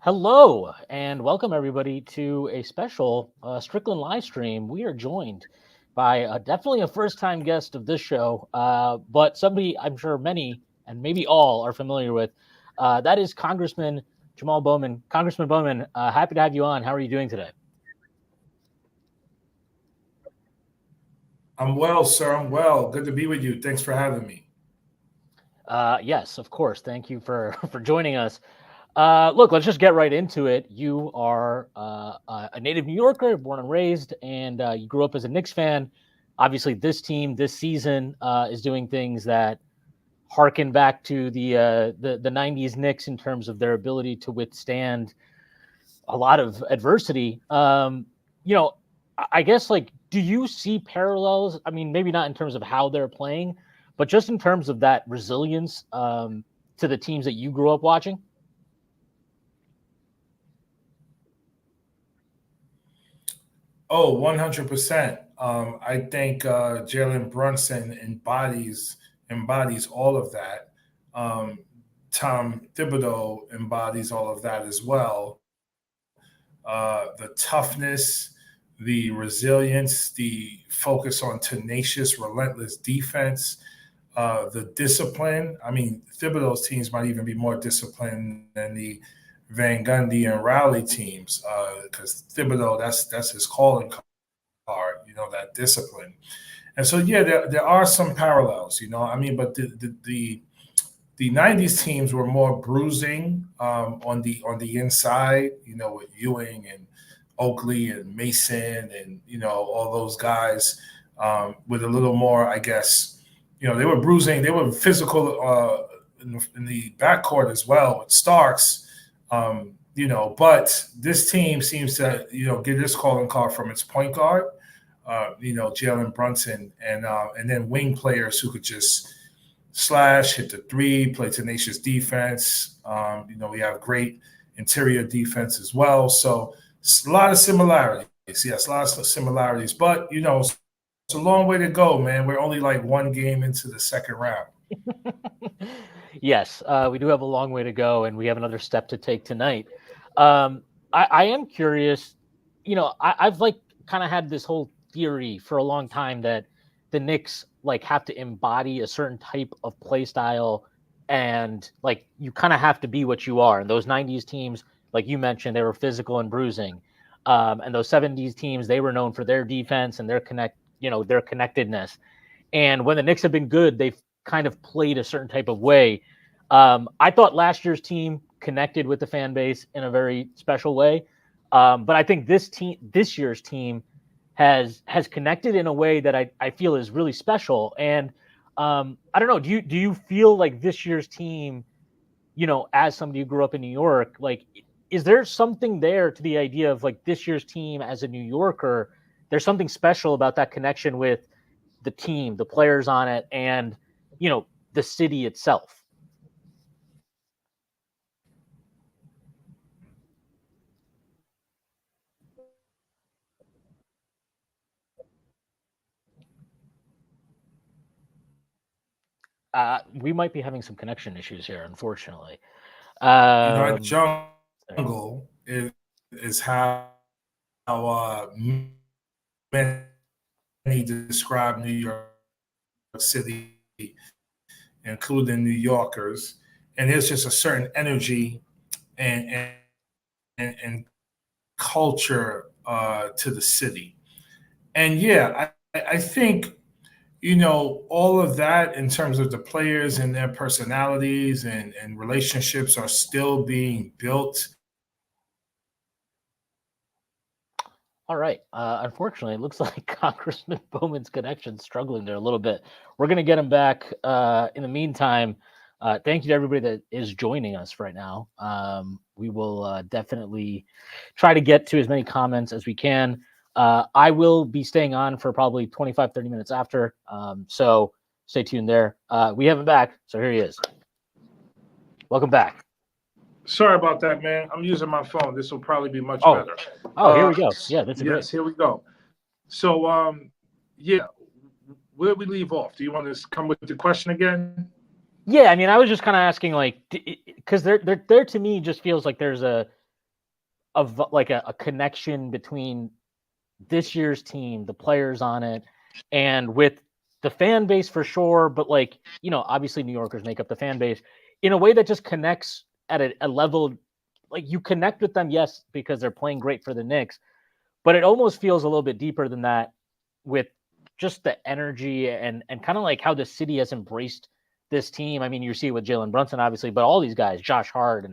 Hello and welcome everybody to a special Strickland live stream. We are joined by definitely a first-time guest of this show, but somebody I'm sure many and maybe all are familiar with. That is Congressman Jamaal Bowman. Congressman Bowman, happy to have you on. How are you doing today? I'm well, sir. I'm well. Good to be with you. Thanks for having me. Yes, of course. Thank you for for joining us. Look, let's just get right into it. You are a native New Yorker, born and raised, and you grew up as a Knicks fan. Obviously, this team this season is doing things that harken back to the '90s Knicks in terms of their ability to withstand a lot of adversity. You know, I guess like, do you see parallels? I mean, maybe not in terms of how they're playing, but just in terms of that resilience to the teams that you grew up watching. Oh, 100%. I think Jalen Brunson embodies all of that. Um, Tom Thibodeau embodies all of that as well. The toughness, the resilience, the focus on tenacious, relentless defense, the discipline. I mean, Thibodeau's teams might even be more disciplined than the Van Gundy and Rowley teams because Thibodeau, that's his calling card, that discipline. And so, yeah, there are some parallels, I mean, but the '90s teams were more bruising on the inside, with Ewing and Oakley and Mason and all those guys with a little more, I guess. They were bruising, they were physical in the backcourt as well with Starks. But this team seems to get this calling card from its point guard, Jalen Brunson, and then wing players who could just slash, hit the three, play tenacious defense. We have great interior defense as well. So it's a lot of similarities. Yes, lots of similarities. But, it's a long way to go, man. We're only like one game into the second round. Yes, we do have a long way to go, and we have another step to take tonight. I am curious. I've like kind of had this whole theory for a long time that the Knicks like have to embody a certain type of play style, and like you kind of have to be what you are. And those '90s teams, like you mentioned, they were physical and bruising, and those '70s teams, they were known for their defense and their connectedness. And when the Knicks have been good, they've kind of played a certain type of way. I thought last year's team connected with the fan base in a very special way, but I think this year's team, has connected in a way that I feel is really special. And I don't know, do you feel like this year's team, as somebody who grew up in New York, like is there something there to the idea of like this year's team as a New Yorker? There's something special about that connection with the team, the players on it, and the city itself. We might be having some connection issues here, unfortunately. That There. jungle is how many describe New York City, including New Yorkers. And there's just a certain energy and culture to the city. And yeah, I think all of that in terms of the players and their personalities and relationships are still being built. All right. Unfortunately, it looks like Congressman Bowman's connection's struggling there a little bit. We're going to get him back. In the meantime, thank you to everybody that is joining us right now. We will definitely try to get to as many comments as we can. I will be staying on for probably 25, 30 minutes after. So stay tuned there. We have him back. So here he is. Welcome back. Sorry about that, man. I'm using my phone. This will probably be much Oh, better. here we go. Yeah, that's great. Yes, here we go. So, yeah, where did we leave off? Do you want to come with the question again? Yeah, I mean, I was just kind of asking, like, because there to me just feels like there's a of like a connection between this year's team, the players on it, and with the fan base for sure. But like, obviously New Yorkers make up the fan base in a way that just connects at a level, like you connect with them, yes, because they're playing great for the Knicks, but it almost feels a little bit deeper than that with just the energy and kind of like how the city has embraced this team. I mean, you see it with Jalen Brunson, obviously, but all these guys, Josh Hart,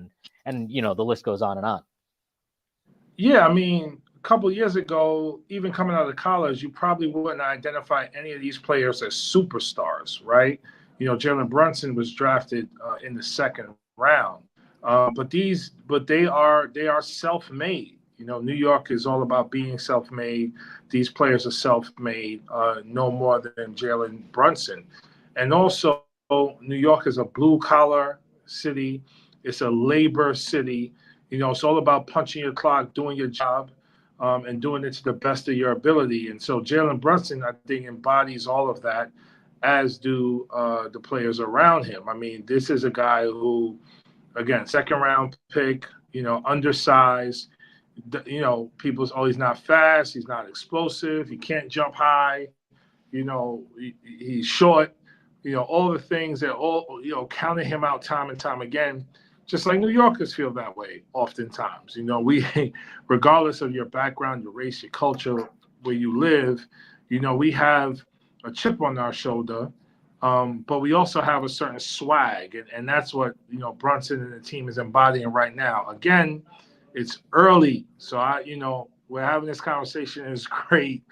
and the list goes on and on. Yeah, I mean, a couple of years ago, even coming out of college, you probably wouldn't identify any of these players as superstars, right? Jalen Brunson was drafted in the second round, but they are self-made. New York is all about being self-made. These players are self-made, no more than Jalen Brunson, and also New York is a blue-collar city. It's a labor city. It's all about punching your clock, doing your job, and doing it to the best of your ability. And so Jalen Brunson, I think, embodies all of that, as do the players around him. I mean, this is a guy who, again, second round pick, undersized. People's he's not fast, he's not explosive, he can't jump high, he's short, all the things that counted him out time and time again. Just like New Yorkers feel that way oftentimes. We, regardless of your background, your race, your culture, where you live, we have a chip on our shoulder, but we also have a certain swag, and that's what Brunson and the team is embodying right now. Again, it's early, so we're having this conversation is great,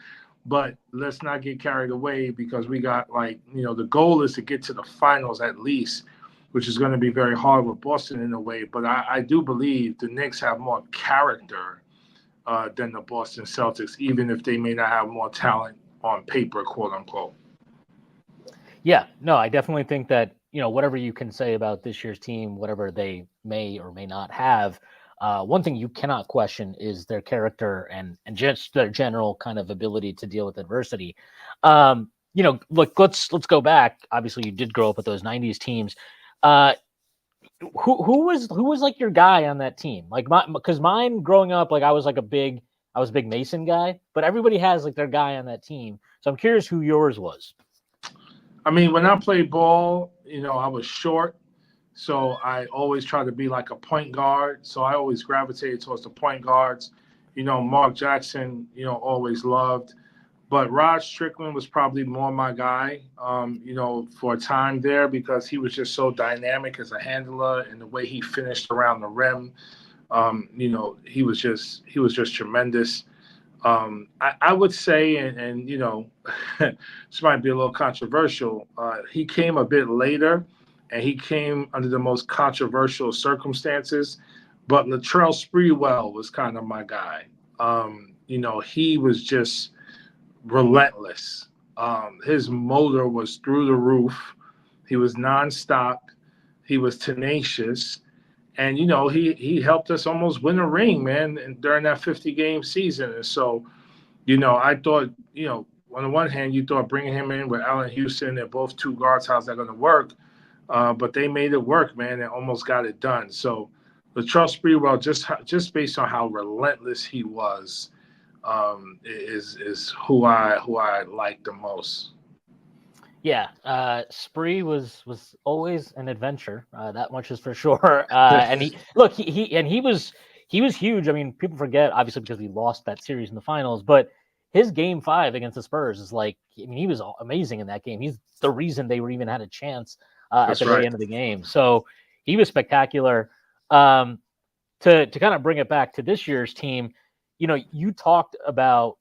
but let's not get carried away because we got the goal is to get to the finals at least, which is going to be very hard with Boston in a way. But I do believe the Knicks have more character than the Boston Celtics, even if they may not have more talent on paper, quote unquote. Yeah, no, I definitely think that, whatever you can say about this year's team, whatever they may or may not have, one thing you cannot question is their character and just their general kind of ability to deal with adversity. Look, let's go back. Obviously, you did grow up with those '90s teams. Who was like your guy on that team? Like because mine growing up, like I was a big Mason guy, but everybody has like their guy on that team. So I'm curious who yours was. I mean, when I played ball, I was short. So I always tried to be like a point guard. So I always gravitated towards the point guards. Mark Jackson, always loved. But Rod Strickland was probably more my guy, for a time there because he was just so dynamic as a handler and the way he finished around the rim. He was just tremendous. I would say, and this might be a little controversial, he came a bit later. And he came under the most controversial circumstances. But Latrell Sprewell was kind of my guy. He was just relentless. His motor was through the roof. He was nonstop. He was tenacious. And, he helped us almost win a ring, man, during that 50-game season. And so, I thought, on the one hand, you thought bringing him in with Allen Houston, they're both two guards, how's that going to work? But they made it work, man, and almost got it done. So Latrell Sprewell, just based on how relentless he was, is who I like the most. Yeah, Spree was always an adventure. That much is for sure. And he was huge. I mean, people forget obviously because we lost that series in the finals, but his game 5 against the Spurs is he was amazing in that game. He's the reason they were even had a chance at the very end of the game. So he was spectacular. To kind of bring it back to this year's team, you talked about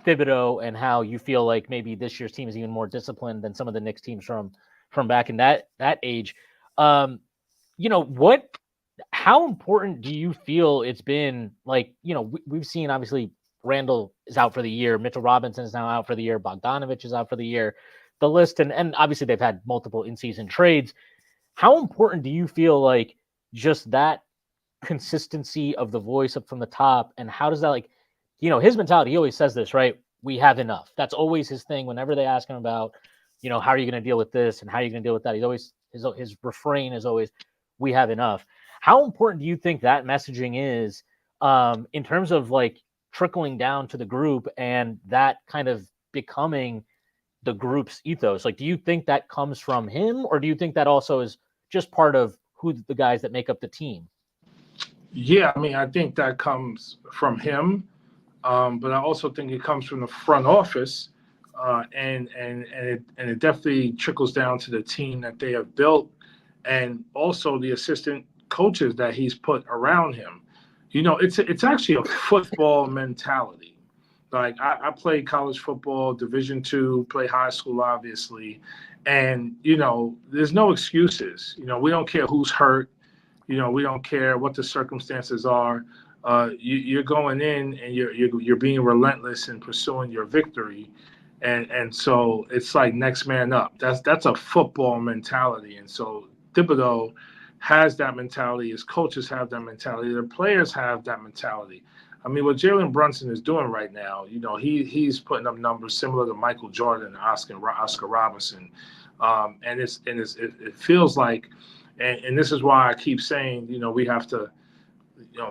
Thibodeau and how you feel like maybe this year's team is even more disciplined than some of the Knicks teams from back in that age. How important do you feel it's been? We've seen obviously Randall is out for the year, Mitchell Robinson is now out for the year, Bogdanovich is out for the year. The list and obviously they've had multiple in-season trades. How important do you feel like just that consistency of the voice up from the top, and how does that his mentality, he always says this, right? We have enough. That's always his thing. Whenever they ask him about, how are you going to deal with this and how are you going to deal with that? He's always, his refrain is always, we have enough. How important do you think that messaging is in terms of like trickling down to the group and that kind of becoming the group's ethos? Like, do you think that comes from him, or do you think that also is just part of who the guys that make up the team? Yeah, I mean, I think that comes from him, but I also think it comes from the front office, and it definitely trickles down to the team that they have built, and also the assistant coaches that he's put around him. It's actually a football mentality. Like I played college football, Division II, play high school, obviously, and there's no excuses. We don't care who's hurt. We don't care what the circumstances are. You're going in and you're being relentless in pursuing your victory, and so it's like next man up. That's a football mentality, and so Thibodeau has that mentality. His coaches have that mentality. Their players have that mentality. I mean, what Jalen Brunson is doing right now, he's putting up numbers similar to Michael Jordan and Oscar Robertson, and it feels like, and this is why I keep saying, we have to,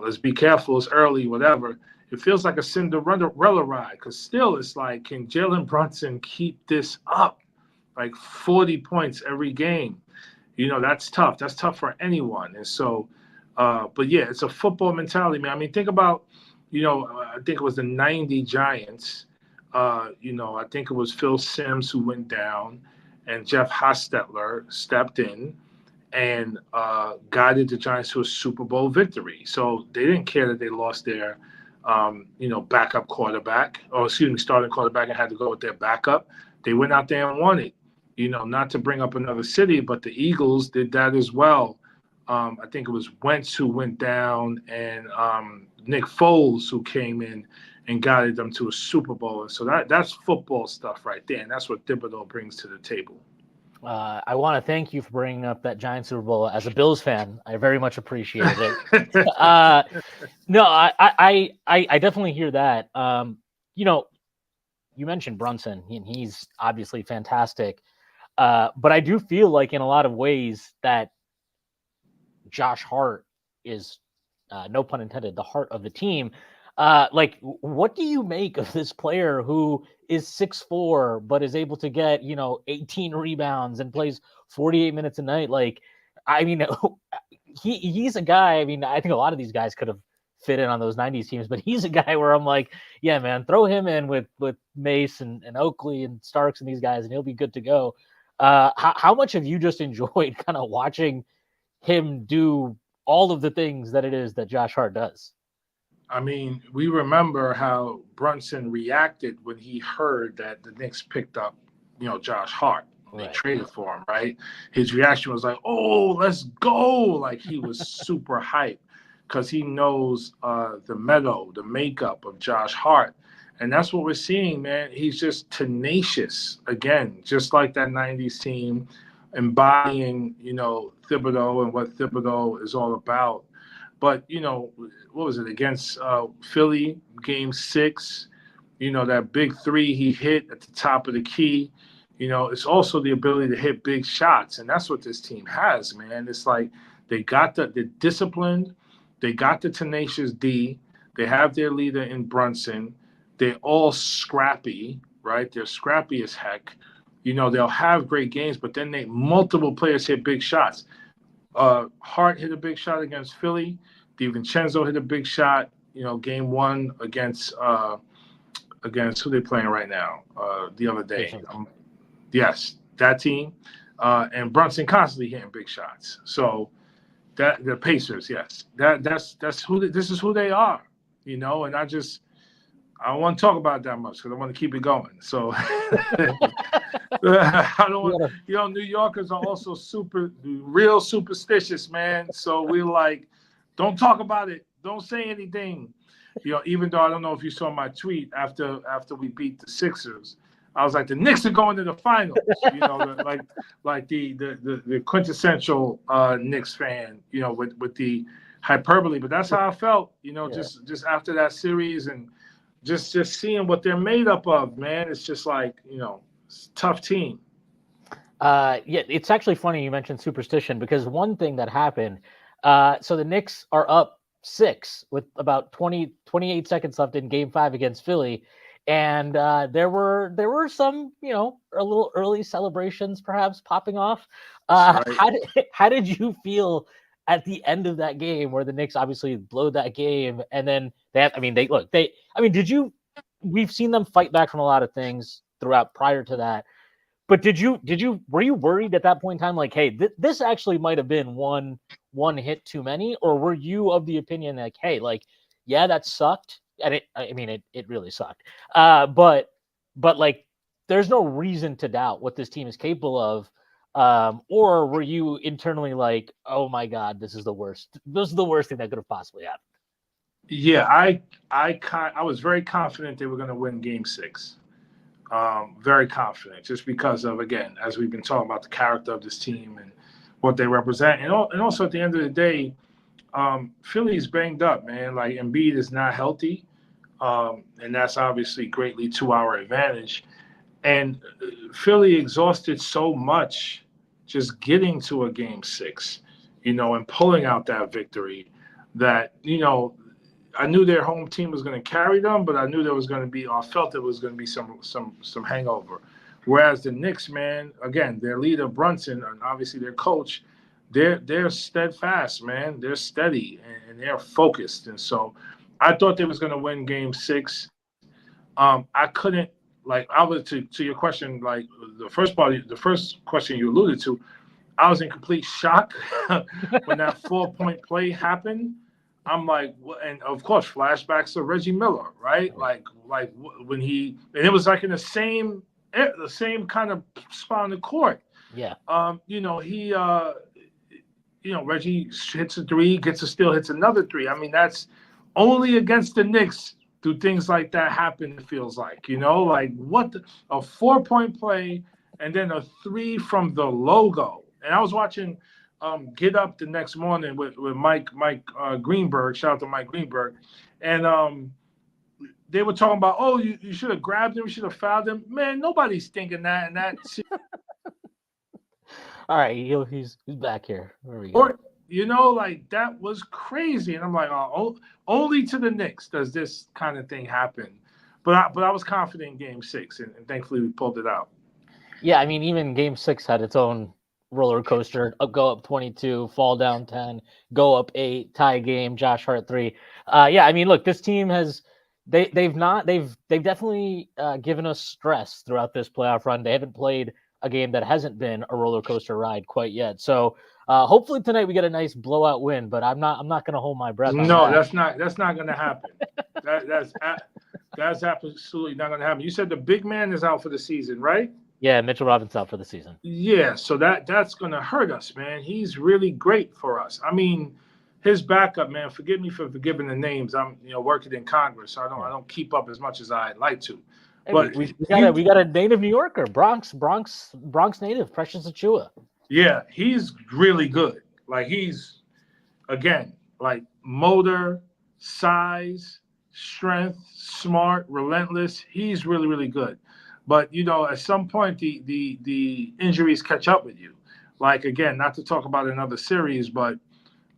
let's be careful. It's early, whatever. It feels like a Cinderella ride, because still it's like, can Jalen Brunson keep this up, like 40 points every game? That's tough. That's tough for anyone. And so, but yeah, it's a football mentality, man. I mean, think about, I think it was the 90 Giants. I think it was Phil Simms who went down, and Jeff Hostetler stepped in and guided the Giants to a Super Bowl victory. So they didn't care that they lost their, backup quarterback, starting quarterback, and had to go with their backup. They went out there and won it. Not to bring up another city, but the Eagles did that as well. I think it was Wentz who went down, and Nick Foles who came in and guided them to a Super Bowl. And so that's football stuff right there, and that's what Thibodeau brings to the table. I want to thank you for bringing up that Giants Super Bowl. As a Bills fan, I very much appreciate it. No, I definitely hear that. You mentioned Brunson, and he's obviously fantastic. But I do feel like in a lot of ways that Josh Hart is, no pun intended, the heart of the team. Like, what do you make of this player who is 6'4", but is able to get, 18 rebounds and plays 48 minutes a night? Like, I mean, he's a guy. I mean, I think a lot of these guys could have fit in on those 90s teams, but he's a guy where I'm like, yeah, man, throw him in with Mace and Oakley and Starks and these guys, and he'll be good to go. How much have you just enjoyed kind of watching him do all of the things that it is that Josh Hart does? I mean, we remember how Brunson reacted when he heard that the Knicks picked up, Josh Hart. They traded for him, right? His reaction was like, "Oh, let's go!" Like, he was super hyped because he knows the makeup of Josh Hart, and that's what we're seeing, man. He's just tenacious again, just like that '90s team, embodying, Thibodeau and what Thibodeau is all about. But, what was it, against Philly, Game 6, that big three he hit at the top of the key. It's also the ability to hit big shots, and that's what this team has, man. It's like they're disciplined, they got the tenacious D, they have their leader in Brunson, they're all scrappy, right? They're scrappy as heck. They'll have great games, but then multiple players hit big shots. Hart hit a big shot against Philly. DiVincenzo hit a big shot, Game 1 against who they playing right now the other day. Yes, that team. And Brunson constantly hitting big shots. So that the Pacers, yes. This is who they are, and I don't want to talk about that much because I want to keep it going. So I don't want, New Yorkers are also real superstitious, man. So we're like, don't talk about it. Don't say anything. Even though I don't know if you saw my tweet after we beat the Sixers, I was like, the Knicks are going to the finals. Like the quintessential Knicks fan, with the hyperbole. But that's how I felt, just after that series and just seeing what they're made up of, man. It's just like, it's a tough team. Yeah, it's actually funny you mentioned superstition, because one thing that happened, so the Knicks are up 6 with about 28 seconds left in Game 5 against Philly. And there were some, a little early celebrations perhaps popping off. Right. How did you feel at the end of that game where the Knicks obviously blew that game, and then we've seen them fight back from a lot of things throughout prior to that. But were you worried at that point in time, like, hey, this actually might have been one hit too many, or were you of the opinion like, hey, like, yeah, that sucked, and it really sucked, but like, there's no reason to doubt what this team is capable of, or were you internally like, oh my God, this is the worst thing that could have possibly happened? Yeah, I was very confident they were going to win Game 6. Very confident, just because of, again, as we've been talking about, the character of this team and what they represent, and also at the end of the day, Philly's banged up, man. Like, Embiid is not healthy, and that's obviously greatly to our advantage. And Philly exhausted so much just getting to a Game 6, and pulling out that victory, that I knew their home team was going to carry them, but I knew there was going to be, or felt there was going to be some hangover. Whereas the Knicks, man, again, their leader Brunson and obviously their coach, they're steadfast, man. They're steady and they're focused. And so I thought they was going to win Game 6. I couldn't, like, I was to your question, like the first question you alluded to, I was in complete shock when that 4-point play happened. I'm like, and of course, flashbacks to Reggie Miller, right? Like when and it was like in the same kind of spot on the court. Yeah. Reggie hits a 3, gets a steal, hits another 3. I mean, that's only against the Knicks do things like that happen. It feels like, like a 4-point play and then a 3 from the logo. And I was watching Get Up the next morning with Mike Greenberg. Shout out to Mike Greenberg. And they were talking about, oh, you should have grabbed him, you should have fouled him. Man, nobody's thinking that. And that. All right, he's back here. Where we go? Like, that was crazy. And I'm like, oh, only to the Knicks does this kind of thing happen. But I was confident in Game 6, and thankfully we pulled it out. Yeah, I mean, even Game 6 had its own roller coaster. Go up 22, fall down 10, go up 8, tie game, Josh Hart 3. Yeah, I mean, look, this team has they've definitely given us stress throughout this playoff run. They haven't played a game that hasn't been a roller coaster ride quite yet. So hopefully tonight we get a nice blowout win. But I'm not going to hold my breath. No, that's not going to happen. That's absolutely not going to happen. You said the big man is out for the season, right? Yeah, Mitchell Robinson's out for the season. Yeah, so that's going to hurt us, man. He's really great for us. I mean, his backup, man. Forgive me for forgiving the names. I'm working in Congress, so I don't keep up as much as I'd like to. Hey, but we got a native New Yorker, Bronx native, Precious Achua. Yeah, he's really good. Like, he's, again, like, motor, size, strength, smart, relentless. He's really, really good. But at some point the injuries catch up with you. Like, again, not to talk about another series, but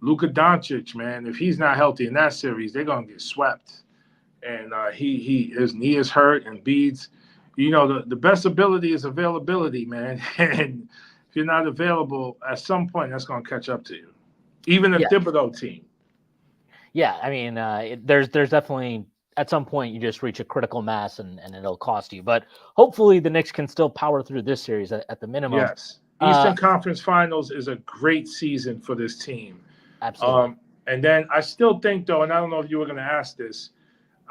Luka Doncic, man, if he's not healthy in that series, they're gonna get swept. And his knee is hurt, and Embiid's, the best ability is availability, man. And if you're not available, at some point that's gonna catch up to you. Even the Thibodeau team. Yeah, I mean, there's definitely, at some point you just reach a critical mass and it'll cost you. But hopefully the Knicks can still power through this series at the minimum. Yes. Eastern Conference Finals is a great season for this team. Absolutely. And then I still think, though, and I don't know if you were going to ask this,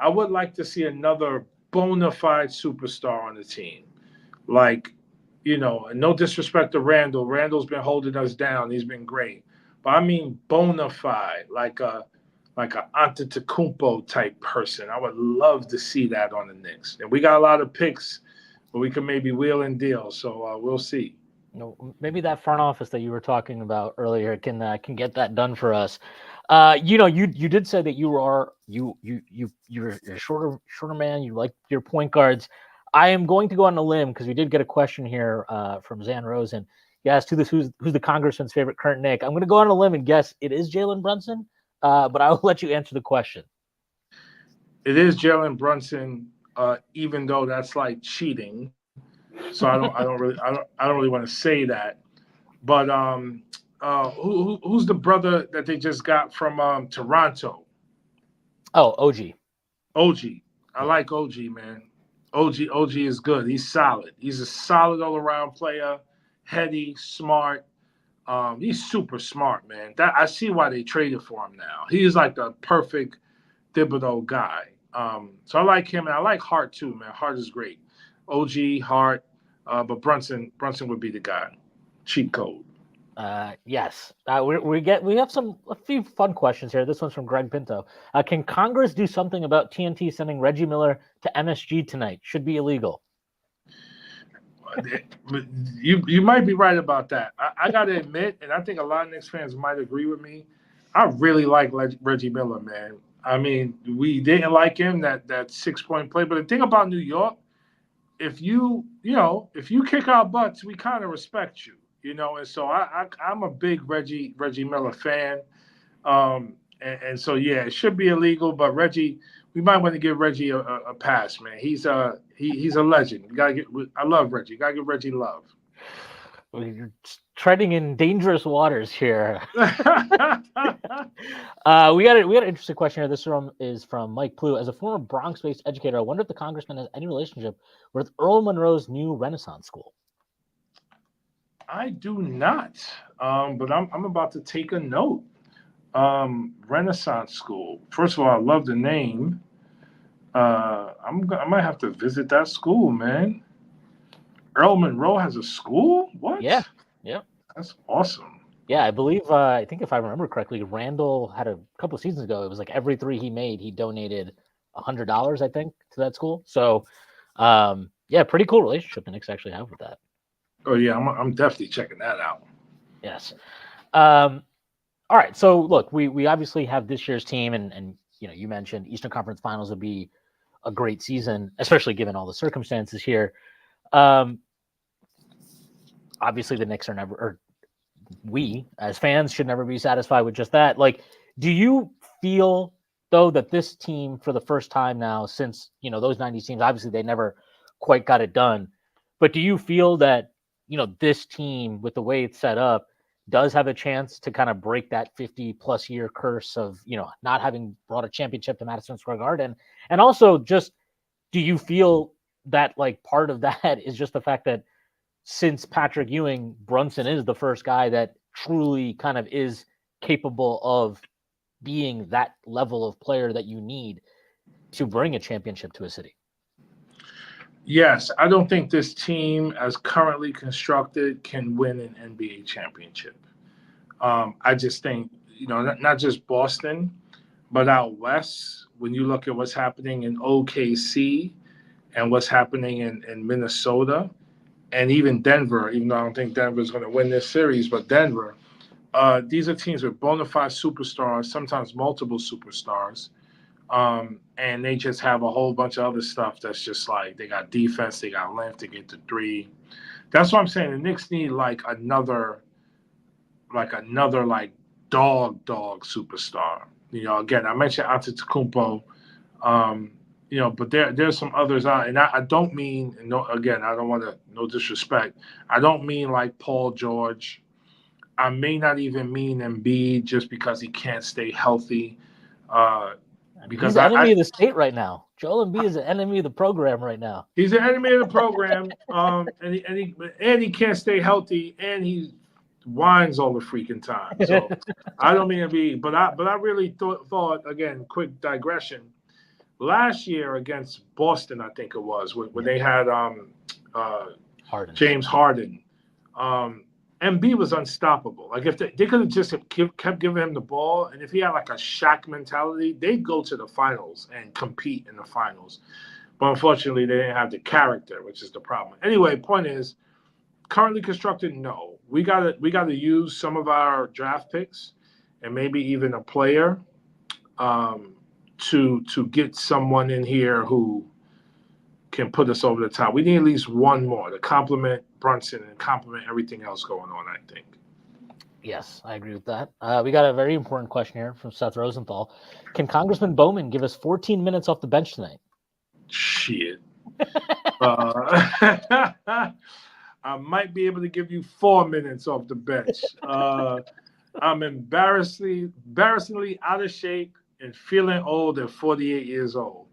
I would like to see another bona fide superstar on the team. Like, no disrespect to Randall. Randall's been holding us down. He's been great. But I mean bona fide, like a Antetokounmpo type person. I would love to see that on the Knicks. And we got a lot of picks, but we can maybe wheel and deal. So we'll see. Maybe that front office that you were talking about earlier can get that done for us. You did say that you're a shorter man. You like your point guards. I am going to go on a limb because we did get a question here from Zan Rosen. He asked who's the Congressman's favorite current Knick. I'm going to go on a limb and guess it is Jalen Brunson. but I will let you answer the question. It is Jalen Brunson, even though that's like cheating. So I don't really want to say that. But who's the brother that they just got from Toronto? Oh, OG. OG. I like OG, man. OG is good. He's solid. He's a solid all around player, heady, smart. He's super smart, man. That I see why they traded for him now. He is like the perfect Thibodeau guy. So I like him, and I like Hart too, man. Hart is great. OG, Hart, but Brunson would be the guy. Cheat code. Yes. We have a few fun questions here. This one's from Greg Pinto. Can Congress do something about TNT sending Reggie Miller to MSG tonight? Should be illegal. You might be right about that. I got to admit, and I think a lot of Knicks fans might agree with me. I really like Reggie Miller, man. I mean, we didn't like him that 6-point play, but the thing about New York, if you kick our butts, we kind of respect you, And so I'm a big Reggie Miller fan, and so yeah, it should be illegal, but Reggie. We might want to give Reggie a pass, man. He's a legend. I love Reggie. You gotta give Reggie love. You're treading in dangerous waters here. We got an interesting question here. This is from Mike Plew. As a former Bronx-based educator, I wonder if the congressman has any relationship with Earl Monroe's new Renaissance School. I do not, but I'm about to take a note. Renaissance School. First of all, I love the name. I might have to visit that school, man. Earl Monroe has a school? What? Yeah. That's awesome. Yeah, I believe. I think if I remember correctly, Randall had a couple of seasons ago. It was like every 3 he made, he donated $100, I think, to that school. So, yeah, pretty cool relationship the Knicks actually have with that. Oh yeah, I'm definitely checking that out. Yes. All right, so look, we obviously have this year's team, and you mentioned Eastern Conference Finals would be a great season, especially given all the circumstances here. Obviously, the Knicks are never, or we as fans should never be satisfied with just that. Like, do you feel though that this team, for the first time now since those '90s teams, obviously they never quite got it done, but do you feel that this team, with the way it's set up, does have a chance to kind of break that 50-plus year curse of, not having brought a championship to Madison Square Garden? And also, just, do you feel that, like, part of that is just the fact that since Patrick Ewing, Brunson is the first guy that truly kind of is capable of being that level of player that you need to bring a championship to a city? Yes, I don't think this team, as currently constructed, can win an NBA championship. I just think, not just Boston, but out west, when you look at what's happening in OKC and what's happening in Minnesota and even Denver, even though I don't think Denver's going to win this series, but Denver, these are teams with bona fide superstars, sometimes multiple superstars. And they just have a whole bunch of other stuff that's just like they got defense, they got length to get to 3. That's what I'm saying. The Knicks need another dog superstar. Again, I mentioned Antetokounmpo, but there's some others out, and I don't mean, again, I don't want to, no disrespect, I don't mean like Paul George. I may not even mean Embiid just because he can't stay healthy. Because he's the enemy of the state right now. Joel Embiid is an enemy of the program right now. He's an enemy of the program, and he can't stay healthy, and he whines all the freaking time. So I don't mean to be, but I really thought, again, quick digression. Last year against Boston, I think it was when they had Harden. James Harden. Embiid was unstoppable. Like, if they could have just kept giving him the ball, and if he had like a Shaq mentality, they'd go to the finals and compete in the finals. But unfortunately, they didn't have the character, which is the problem. Anyway, point is, currently constructed, no. We gotta use some of our draft picks and maybe even a player to get someone in here who can put us over the top. We need at least one more to complement Brunson and complement everything else going on, I think. Yes, I agree with that. We got a very important question here from Seth Rosenthal. Can Congressman Bowman give us 14 minutes off the bench tonight? Shit. I might be able to give you 4 minutes off the bench. I'm embarrassingly out of shape and feeling old at 48 years old.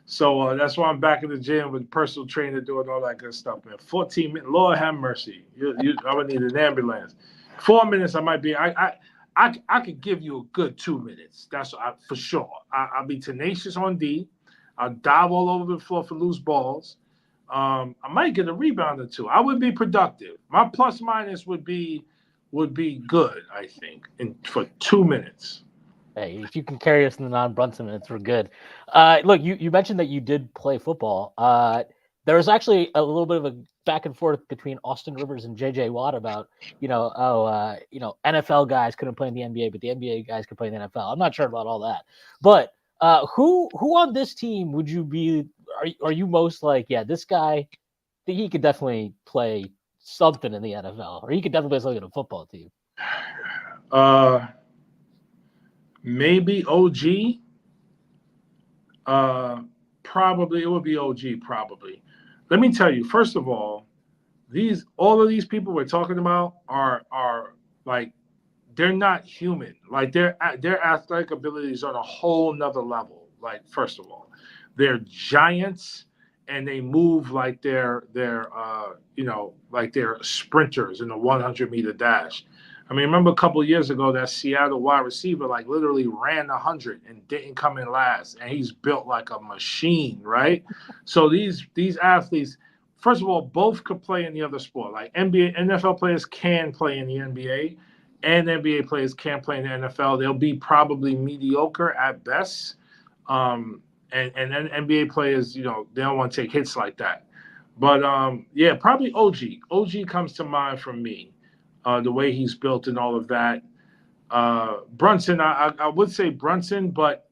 So that's why I'm back in the gym with personal trainer doing all that good stuff, man. 14 minutes, Lord have mercy. I would need an ambulance. 4 minutes, I might be. I could give you a good 2 minutes. That's for sure. I'll be tenacious on D. I'll dive all over the floor for loose balls. I might get a rebound or two. I would be productive. My plus minus would be good, I think, for 2 minutes. Hey, if you can carry us in the non-Brunson minutes, we're good. Look, you mentioned that you did play football. There was actually a little bit of a back and forth between Austin Rivers and JJ Watt about, NFL guys couldn't play in the NBA, but the NBA guys could play in the NFL. I'm not sure about all that. But who on this team would you be? Are you most like, yeah, this guy, he could definitely play something in the NFL, or he could definitely play something in a football team? Maybe OG. Probably it would be OG. Probably. Let me tell you. First of all, all of these people we're talking about are like, they're not human. Like their athletic abilities are on a whole nother level. Like, first of all, they're giants and they move like they're sprinters in a 100-meter dash. I mean, remember a couple of years ago that Seattle wide receiver like literally ran 100 and didn't come in last, and he's built like a machine, right? So these athletes, first of all, both could play in the other sport. Like NFL players can play in the NBA, and NBA players can play in the NFL. They'll be probably mediocre at best. And then NBA players, they don't want to take hits like that. But yeah, probably OG. OG comes to mind for me. The way he's built and all of that. Brunson, I would say Brunson, but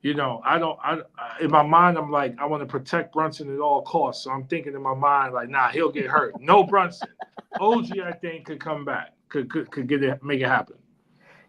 in my mind, I'm like, I want to protect Brunson at all costs. So I'm thinking in my mind, like, nah, he'll get hurt. No Brunson. OG, I think, could come back, could make it happen.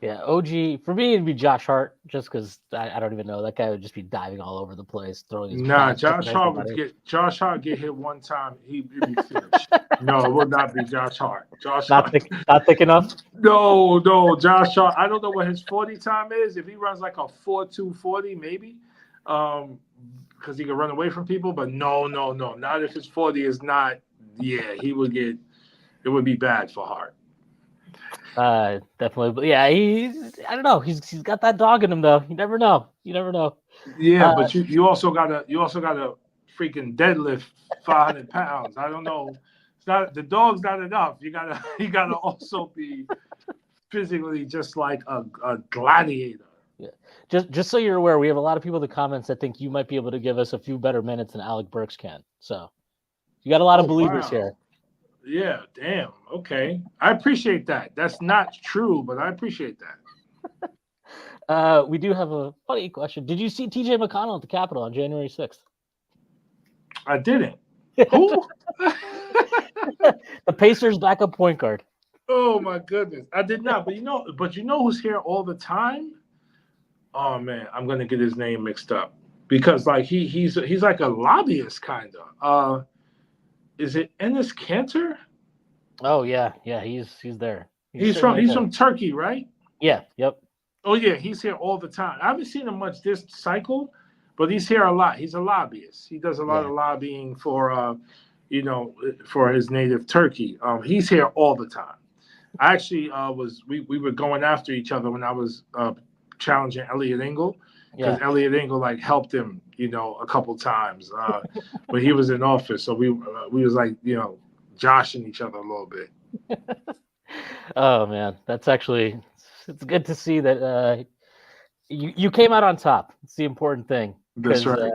Yeah, OG, for me, it'd be Josh Hart, just because I don't even know. That guy would just be diving all over the place, throwing his Josh Hart get hit one time, he'd be finished. No, it would not be Josh Hart. Not thick enough? No, Josh Hart. I don't know what his 40 time is. If he runs like a 4.2 40, maybe. Because he can run away from people, but no. Not if his 40 is not, it would be bad for Hart. Definitely, but yeah, I don't know. He's got that dog in him, though. You never know. Yeah, but you also gotta freaking deadlift 500 pounds. I don't know. It's not, the dog's not enough. You gotta also be physically just like a gladiator. Yeah. Just so you're aware, we have a lot of people in the comments that think you might be able to give us a few better minutes than Alec Burks can. So you got a lot of believers here. Yeah, damn. Okay. I appreciate that. That's not true, but I appreciate that. We do have a funny question. Did you see TJ McConnell at the Capitol on January 6th? I didn't. Who? The Pacers' backup point guard. Oh my goodness. I did not. But you know who's here all the time? Oh man, I'm gonna get his name mixed up. Because like he's like a lobbyist kind of. Is it Enes Kanter? Oh yeah, he's there. He's from Turkey, right? Yeah, yep. Oh yeah, he's here all the time. I haven't seen him much this cycle, but he's here a lot. He's a lobbyist. He does a lot of lobbying for for his native Turkey. He's here all the time. I actually we were going after each other when I was challenging Elliot Engel. Because Elliot Engel like helped him, a couple times when he was in office. So we was like, joshing each other a little bit. Oh man, that's actually, it's good to see that you came out on top. It's the important thing. That's right.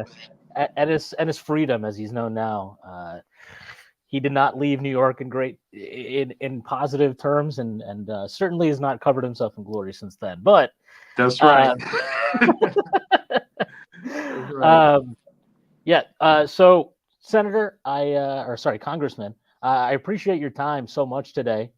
And his freedom, as he's known now, he did not leave New York in positive terms, and certainly has not covered himself in glory since then. But that's right. So Senator, Congressman, I appreciate your time so much today.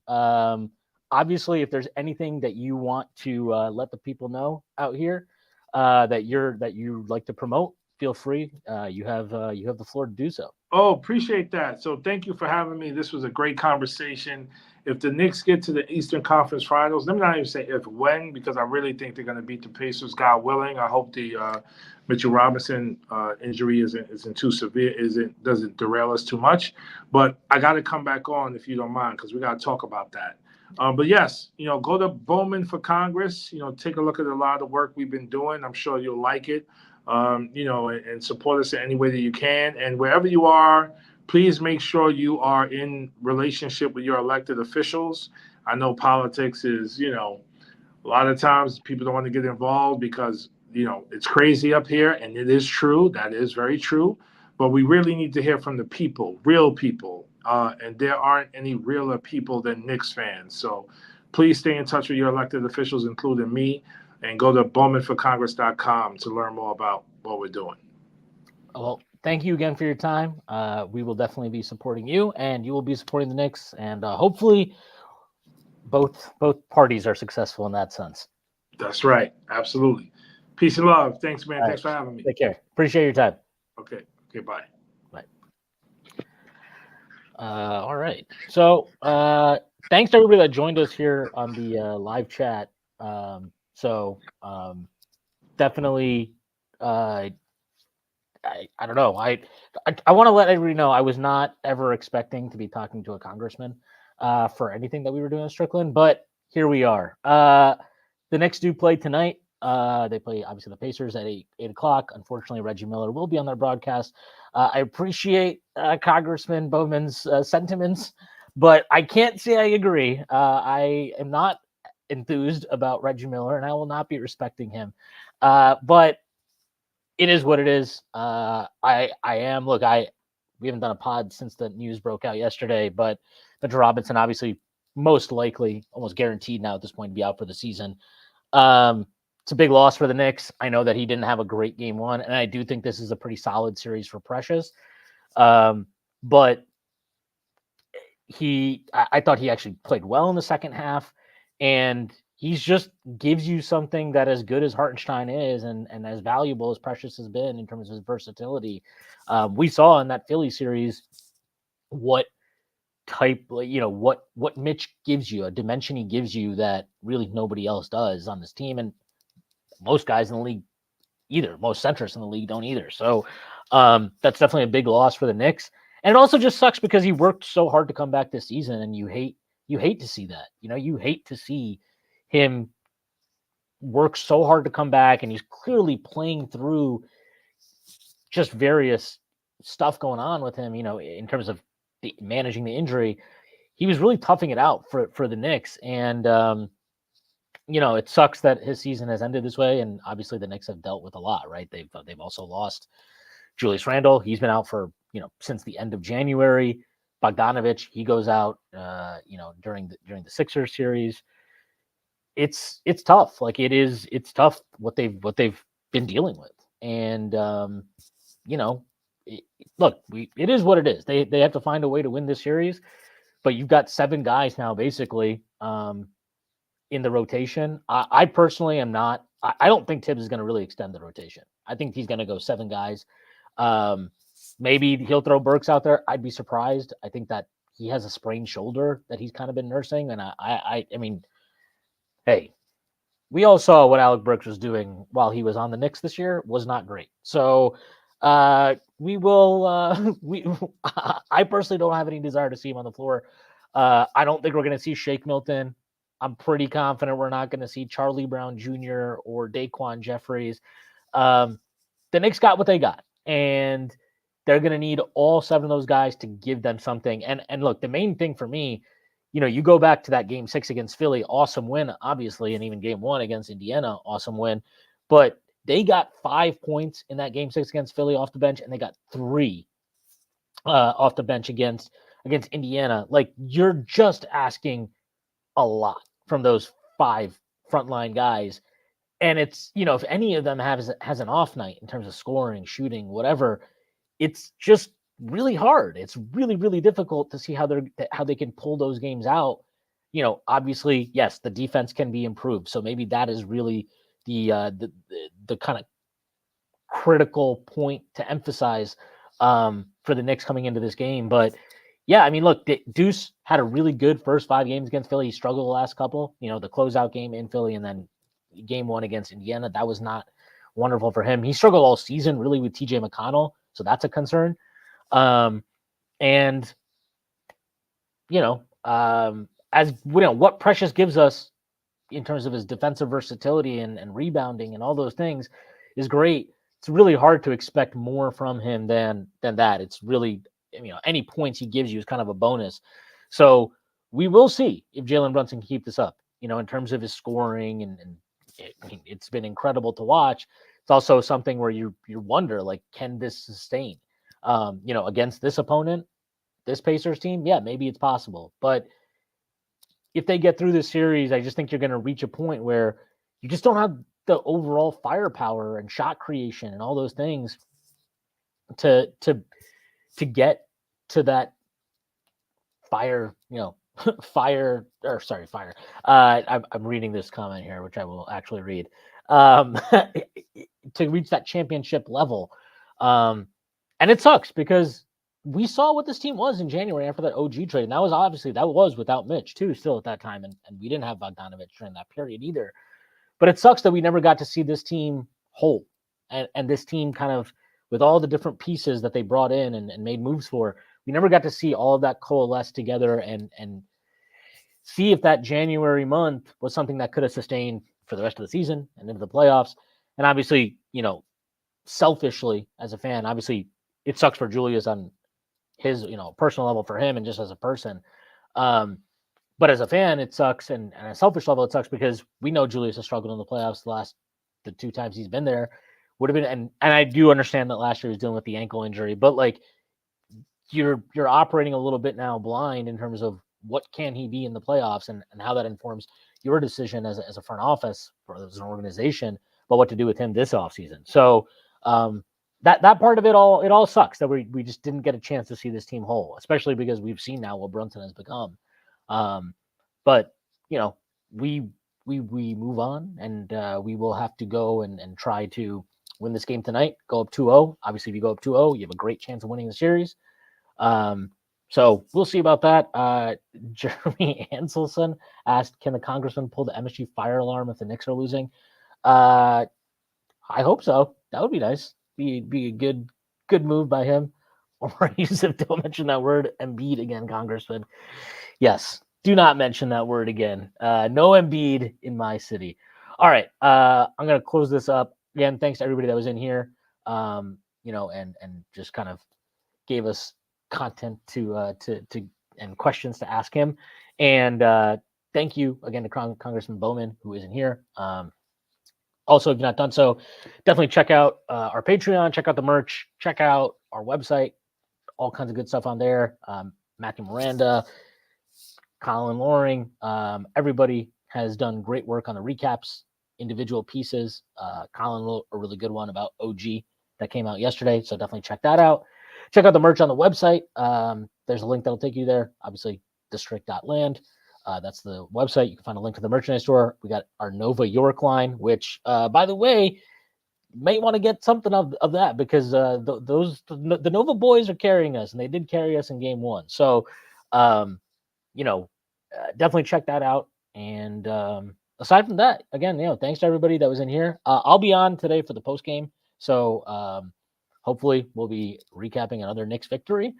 obviously, if there's anything that you want to let the people know out here that you'd like to promote, feel free. You have the floor to do so. Oh, appreciate that. So thank you for having me. This was a great conversation. If the Knicks get to the Eastern Conference Finals, let me not even say if, when, because I really think they're going to beat the Pacers, God willing. I hope the Mitchell Robinson injury isn't too severe, doesn't derail us too much. But I got to come back on if you don't mind, because we got to talk about that. But yes, go to Bowman for Congress. Take a look at a lot of the work we've been doing. I'm sure you'll like it. And support us in any way that you can. And wherever you are, please make sure you are in relationship with your elected officials. I know politics is, a lot of times people don't want to get involved because, it's crazy up here. And it is true. That is very true. But we really need to hear from the people, real people. And there aren't any realer people than Knicks fans. So please stay in touch with your elected officials, including me. And go to bowmanforcongress.com to learn more about what we're doing. Well, thank you again for your time. We will definitely be supporting you, and you will be supporting the Knicks, and hopefully both parties are successful in that sense. That's right. Absolutely. Peace and love. Thanks, man. Thanks for having me. Take care. Appreciate your time. Okay, bye. Bye. All right. So thanks to everybody that joined us here on the live chat. Definitely, I don't know. I want to let everybody know I was not ever expecting to be talking to a congressman for anything that we were doing in Strickland, but here we are. The Knicks do play tonight. They play, obviously, the Pacers at 8 o'clock. Unfortunately, Reggie Miller will be on their broadcast. I appreciate Congressman Bowman's sentiments, but I can't say I agree. I am not enthused about Reggie Miller, and I will not be respecting him. But it is what it is. We haven't done a pod since the news broke out yesterday, but Mitchell Robinson, obviously, most likely, almost guaranteed now at this point to be out for the season. It's a big loss for the Knicks. I know that he didn't have a great game one, and I do think this is a pretty solid series for Precious. But I thought he actually played well in the second half, and he's just gives you something that, as good as Hartenstein is and as valuable as Precious has been in terms of his versatility, we saw in that Philly series what type, what Mitch gives you, a dimension he gives you that really nobody else does on this team. And most guys in the league most centrists in the league don't either. So that's definitely a big loss for the Knicks. And it also just sucks because he worked so hard to come back this season, and you hate to see that. You hate to see him work so hard to come back, and he's clearly playing through just various stuff going on with him, in terms of managing the injury. He was really toughing it out for the Knicks, and it sucks that his season has ended this way. And obviously the Knicks have dealt with a lot, right? They've also lost Julius Randle. He's been out for since the end of January. Bogdanovich, he goes out during the Sixers series. It's tough. It's tough what they've been dealing with. And look, it is what it is. They have to find a way to win this series, but you've got 7 guys now basically in the rotation. I personally am not. I don't think Tibbs is going to really extend the rotation. I think he's going to go 7 guys. Maybe he'll throw Burks out there. I'd be surprised. I think that he has a sprained shoulder that he's kind of been nursing. And I mean, hey, we all saw what Alec Burks was doing while he was on the Knicks this year was not great. So we will. I personally don't have any desire to see him on the floor. I don't think we're going to see Shake Milton. I'm pretty confident we're not going to see Charlie Brown Jr. or Daquan Jeffries. The Knicks got what they got, and they're going to need all 7 of those guys to give them something. And look, the main thing for me, you go back to that game 6 against Philly, awesome win, obviously, and even game 1 against Indiana, awesome win. But they got 5 points in that game 6 against Philly off the bench, and they got 3 off the bench against Indiana. Like, you're just asking a lot from those 5 frontline guys. And it's, if any of them has an off night in terms of scoring, shooting, whatever, it's just really hard. It's really, really difficult to see how they can pull those games out, obviously, yes, the defense can be improved. So maybe that is really the kind of critical point to emphasize for the Knicks coming into this game. But yeah, I mean, look, Deuce had a really good first 5 games against Philly. He struggled the last couple, the closeout game in Philly and then game 1 against Indiana. That was not wonderful for him. He struggled all season really with TJ McConnell. So that's a concern. And, as what Precious gives us in terms of his defensive versatility and rebounding and all those things is great. It's really hard to expect more from him than that. It's really, any points he gives you is kind of a bonus. So we will see if Jalen Brunson can keep this up, in terms of his scoring and it's been incredible to watch. It's also something where you wonder, like, can this sustain, against this opponent, this Pacers team? Yeah, maybe it's possible. But if they get through this series, I just think you're going to reach a point where you just don't have the overall firepower and shot creation and all those things to get to that fire. I'm reading this comment here, which I will actually read. To reach that championship level, and it sucks because we saw what this team was in January after that OG trade. And that was without Mitch too, still at that time. And we didn't have Bogdanovich during that period either. But it sucks that we never got to see this team whole and this team kind of with all the different pieces that they brought in and made moves for. We never got to see all of that coalesce together and see if that January month was something that could have sustained for the rest of the season and into the playoffs. And obviously, selfishly as a fan, obviously it sucks for Julius on his, personal level for him and just as a person. But as a fan, it sucks. And at a selfish level, it sucks because we know Julius has struggled in the playoffs the 2 times he's been there. Would have been, and I do understand that last year he was dealing with the ankle injury, but like you're operating a little bit now blind in terms of what can he be in the playoffs and how that informs your decision as a front office or as an organization about what to do with him this offseason. So that part of it all sucks that we just didn't get a chance to see this team whole, especially because we've seen now what Brunson has become. But we move on and we will have to go and try to win this game tonight, go up 2-0. Obviously, if you go up 2-0, you have a great chance of winning the series. So we'll see about that. Jeremy Anselson asked, can the Congressman pull the MSG fire alarm if the Knicks are losing? I hope so. That would be nice. Be a good move by him. Or Yusuf, don't mention that word Embiid again, Congressman. Yes, do not mention that word again. No Embiid in my city. All right, I'm gonna close this up. Again, thanks to everybody that was in here. And just kind of gave us content to and questions to ask him. And thank you again to Congressman Bowman, who isn't here. Also, if you've not done so, definitely check out our Patreon, check out the merch, check out our website, all kinds of good stuff on there. Matthew Miranda, Colin Loring, everybody has done great work on the recaps, individual pieces. Colin wrote a really good one about OG that came out yesterday, so definitely check that out. Check out the merch on the website. There's a link that'll take you there. Obviously, district.land. That's the website. You can find a link to the merchandise store. We got our Nova York line, which, by the way, you might want to get something of that because the Nova boys are carrying us, and they did carry us in game 1. So, definitely check that out. And aside from that, again, thanks to everybody that was in here. I'll be on today for the post game, so hopefully we'll be recapping another Knicks victory.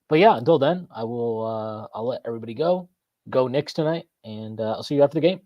But yeah, until then, I'll let everybody go. Go Knicks tonight, and I'll see you after the game.